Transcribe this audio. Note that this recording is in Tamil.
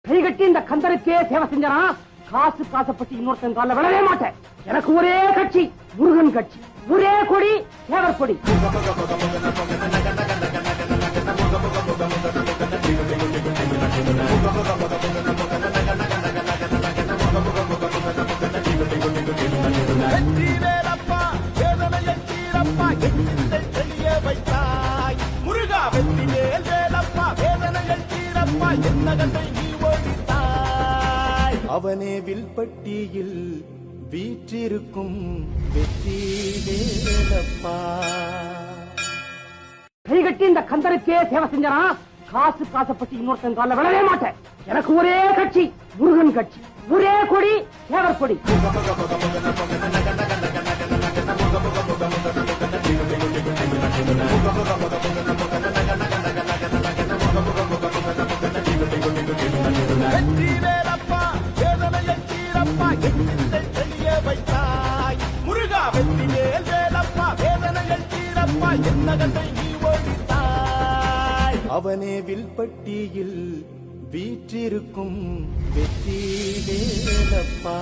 கைகட்டி இந்த கந்தருக்கே சேவை செஞ்சனா காசு காசப்பட்டு இன்னொருத்தன் கால விழவே மாட்டேன். எனக்கு ஒரே கட்சி முருகன் கட்சி, ஒரே கொடி சேவர் கொடி. அவனே வில்பட்டியில் வீற்றிருக்கும் வெற்றி வேலப்பா. கைகட்டி இந்த கந்தருக்கே சேவை செஞ்சனா காசு காசப்பட்டு இன்னொருத்தன் கால விழவே மாட்டேன். எனக்கு ஒரே கட்சி முருகன் கட்சி, ஒரே கொடி சேவர் கொடி. அவனே வில்பட்டியில் வீற்றிருக்கும் வெற்றி வேலப்பா.